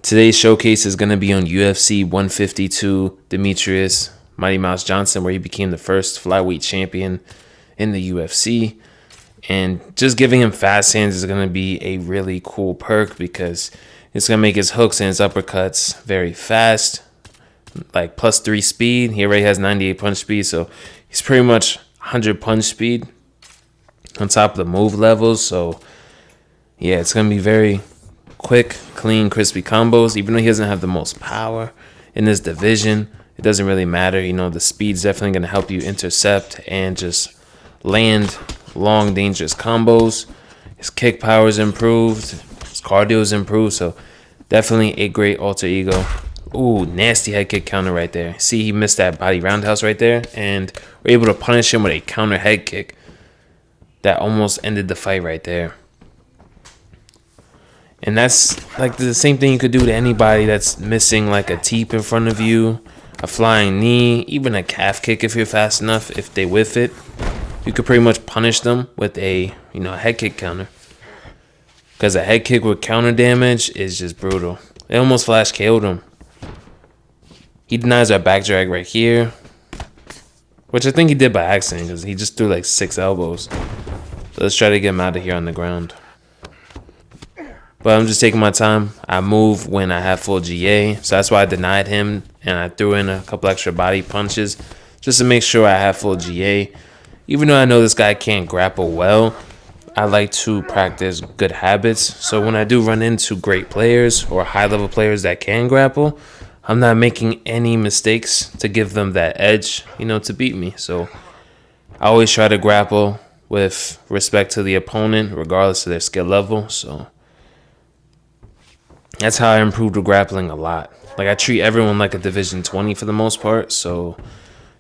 Today's showcase is going to be on UFC 152, Demetrious Mighty Mouse Johnson, where he became the first flyweight champion in the UFC. And just giving him fast hands is going to be a really cool perk because it's going to make his hooks and his uppercuts very fast, like +3 speed. He already has 98 punch speed, so he's pretty much 100 punch speed on top of the move levels. So yeah, it's going to be very quick, clean, crispy combos. Even though he doesn't have the most power in this division, it doesn't really matter. You know, the speed's definitely going to help you intercept and just land long, dangerous combos. His kick power is improved. His cardio is improved. So definitely a great alter ego. Ooh, nasty head kick counter right there. See, he missed that body roundhouse right there, and we're able to punish him with a counter head kick that almost ended the fight right there. And that's like the same thing you could do to anybody that's missing like a teep in front of you, a flying knee, even a calf kick if you're fast enough. If they whiff it, you could pretty much punish them with a head kick counter. Because a head kick with counter damage is just brutal. It almost flash KO'd him. He denies our back drag right here, which I think he did by accident because he just threw like 6 elbows. So let's try to get him out of here on the ground. But I'm just taking my time. I move when I have full GA. So that's why I denied him. And I threw in a couple extra body punches just to make sure I have full GA. Even though I know this guy can't grapple well, I like to practice good habits. So when I do run into great players or high-level players that can grapple, I'm not making any mistakes to give them that edge, to beat me. So I always try to grapple with respect to the opponent, regardless of their skill level. So that's how I improved with grappling a lot. Like, I treat everyone like a Division 20 for the most part. So,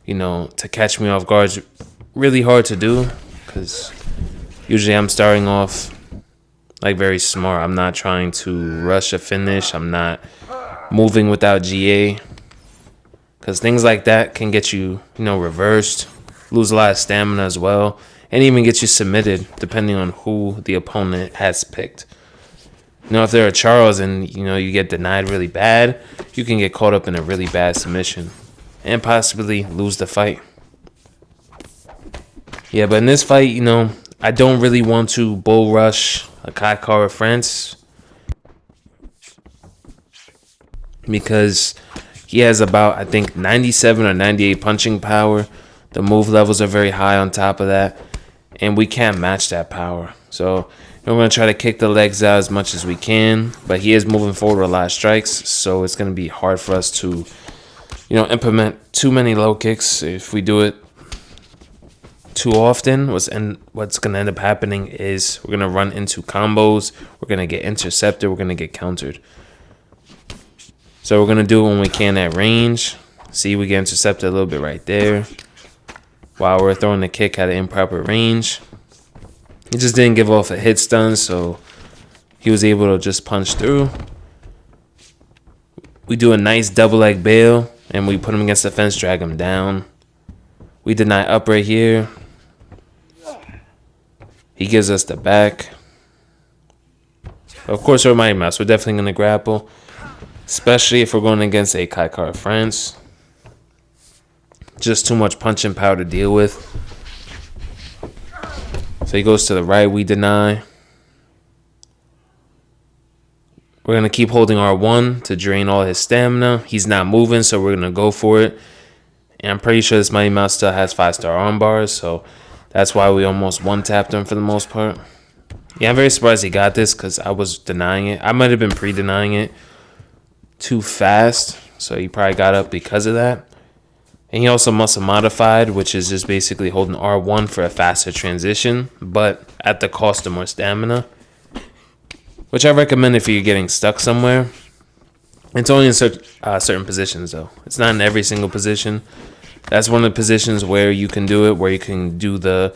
to catch me off guard is really hard to do because usually I'm starting off like very smart. I'm not trying to rush a finish. I'm not moving without GA because things like that can get you, reversed, lose a lot of stamina as well, and even get you submitted depending on who the opponent has picked. If they're a Charles and, you get denied really bad, you can get caught up in a really bad submission and possibly lose the fight. Yeah, but in this fight, I don't really want to bull rush a Kai France because he has about, I think, 97 or 98 punching power. The move levels are very high on top of that, and we can't match that power. So we're going to try to kick the legs out as much as we can, but he is moving forward with a lot of strikes, so it's going to be hard for us to, implement too many low kicks. If we do it too often, what's going to end up happening is we're going to run into combos, we're going to get intercepted, we're going to get countered. So we're going to do it when we can at range. See, we get intercepted a little bit right there while we're throwing the kick at an improper range. He just didn't give off a hit stun, so he was able to just punch through. We do a nice double leg bail, and we put him against the fence, drag him down. We deny up right here. He gives us the back. Of course, we're Mighty Mouse. We're definitely going to grapple, especially if we're going against a Kai France. Just too much punching power to deal with. So he goes to the right, we deny. We're going to keep holding R1 to drain all his stamina. He's not moving, so we're going to go for it. And I'm pretty sure this Mighty Mouse still has 5-star arm bars, so that's why we almost one-tapped him for the most part. Yeah, I'm very surprised he got this because I was denying it. I might have been pre-denying it too fast, so he probably got up because of that. And he also muscle modified, which is just basically holding R1 for a faster transition, but at the cost of more stamina, which I recommend if you're getting stuck somewhere. It's only in certain positions, though. It's not in every single position. That's one of the positions where you can do it, where you can do the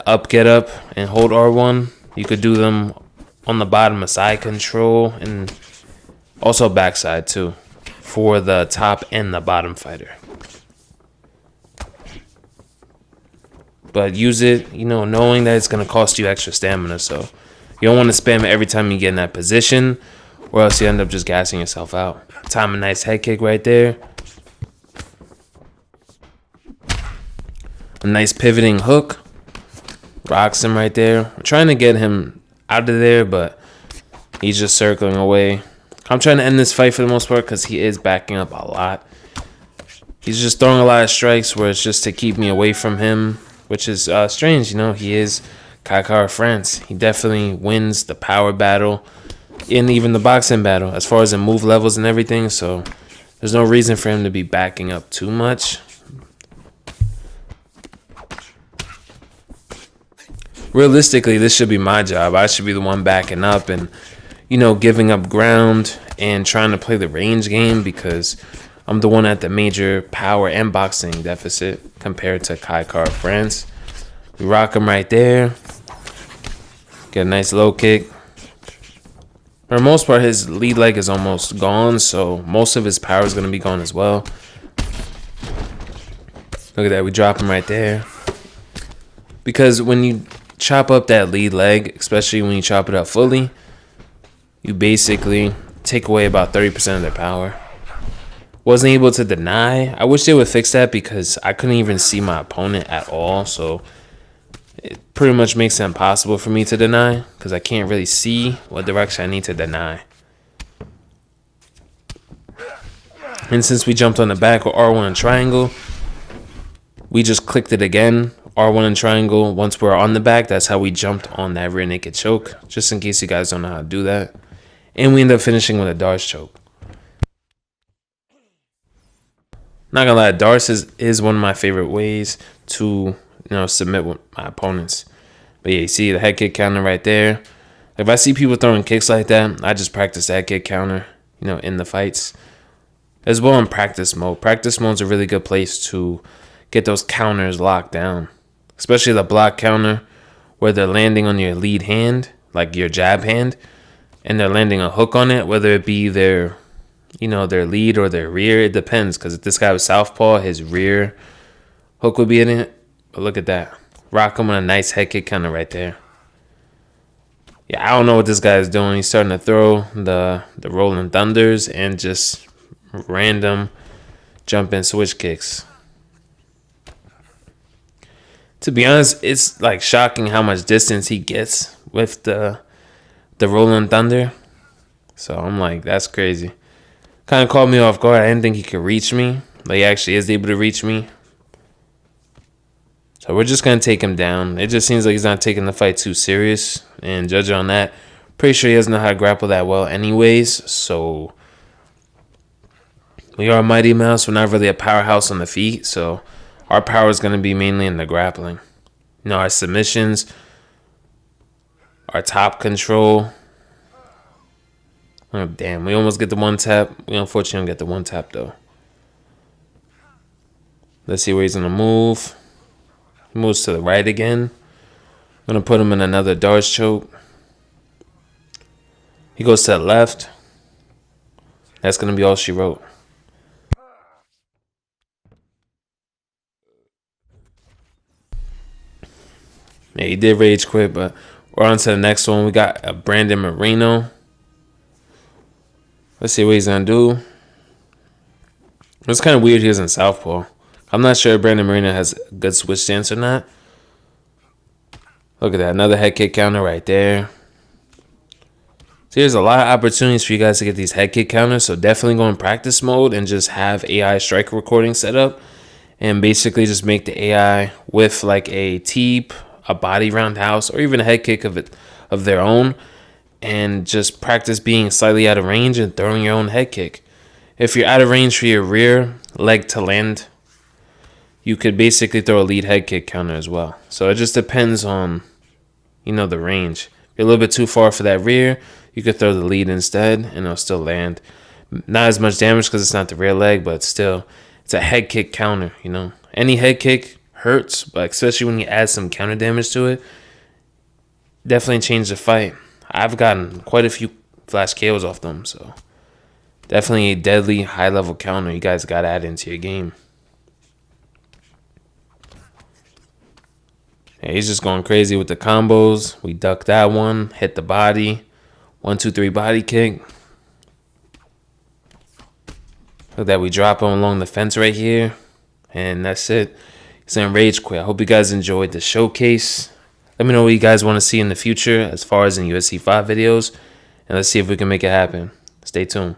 up, get up, and hold R1. You could do them on the bottom of side control and also backside, too, for the top and the bottom fighter. But use it, knowing that it's going to cost you extra stamina. So you don't want to spam it every time you get in that position or else you end up just gassing yourself out. Time a nice head kick right there. A nice pivoting hook. Rocks him right there. I'm trying to get him out of there, but he's just circling away. I'm trying to end this fight for the most part because he is backing up a lot. He's just throwing a lot of strikes where it's just to keep me away from him, which is strange. You know, he is Kai France. He definitely wins the power battle and even the boxing battle as far as the move levels and everything. So there's no reason for him to be backing up too much. Realistically, this should be my job. I should be the one backing up and, you know, giving up ground and trying to play the range game because I'm the one at the major power and boxing deficit compared to Kai France. We rock him right there. Get a nice low kick. For the most part, his lead leg is almost gone, so most of his power is going to be gone as well. Look at that. We drop him right there. Because when you chop up that lead leg, especially when you chop it up fully, you basically take away about 30% of their power. Wasn't able to deny. I wish they would fix that because I couldn't even see my opponent at all. So it pretty much makes it impossible for me to deny because I can't really see what direction I need to deny. And since we jumped on the back with R1 and triangle, we just clicked it again. R1 and triangle. Once we're on the back, that's how we jumped on that rear naked choke. Just in case you guys don't know how to do that. And we end up finishing with a Darce choke. Not gonna lie, Darce is one of my favorite ways to, submit with my opponents. But yeah, you see the head kick counter right there. If I see people throwing kicks like that, I just practice that kick counter, in the fights. As well in practice mode. Practice mode is a really good place to get those counters locked down. Especially the block counter where they're landing on your lead hand, like your jab hand, and they're landing a hook on it, whether it be their lead or their rear. It depends, because if this guy was southpaw, his rear hook would be in it. But look at that. Rock him on a nice head kick counter right there. Yeah, I don't know what this guy is doing. He's starting to throw the Rolling Thunders and just random jump and switch kicks. To be honest, it's like shocking how much distance he gets with the Rolling Thunder. So I'm like, that's crazy. Kind of caught me off guard. I didn't think he could reach me, but he actually is able to reach me. So we're just going to take him down. It just seems like he's not taking the fight too serious. And judging on that, pretty sure he doesn't know how to grapple that well anyways. So we are a Mighty Mouse. We're not really a powerhouse on the feet. So our power is going to be mainly in the grappling. Our submissions, our top control. Oh, damn. We almost get the one tap. We unfortunately don't get the one tap, though. Let's see where he's going to move. He moves to the right again. I'm going to put him in another Darce choke. He goes to the left. That's going to be all she wrote. Yeah, he did rage quit, but we're on to the next one. We got a Brandon Moreno. Let's see what he's going to do. It's kind of weird he was in southpaw. I'm not sure if Brandon Moreno has a good switch stance or not. Look at that. Another head kick counter right there. So there's a lot of opportunities for you guys to get these head kick counters. So definitely go in practice mode and just have AI strike recording set up. And basically just make the AI with like a teep, a body roundhouse, or even a head kick of their own, and just practice being slightly out of range and throwing your own head kick. If you're out of range for your rear leg to land, you could basically throw a lead head kick counter as well. So it just depends on, the range. If you're a little bit too far for that rear, you could throw the lead instead, and it'll still land. Not as much damage because it's not the rear leg, but still, it's a head kick counter, Any head kick hurts, but especially when you add some counter damage to it, definitely change the fight. I've gotten quite a few flash KOs off them, so definitely a deadly high level counter you guys got to add into your game. Yeah, he's just going crazy with the combos. We ducked that one, hit the body, 1, 2, 3 body kick. Look that we drop him along the fence right here. And that's it. He's in rage quit. I hope you guys enjoyed the showcase. Let me know what you guys want to see in the future as far as in UFC 5 videos. And let's see if we can make it happen. Stay tuned.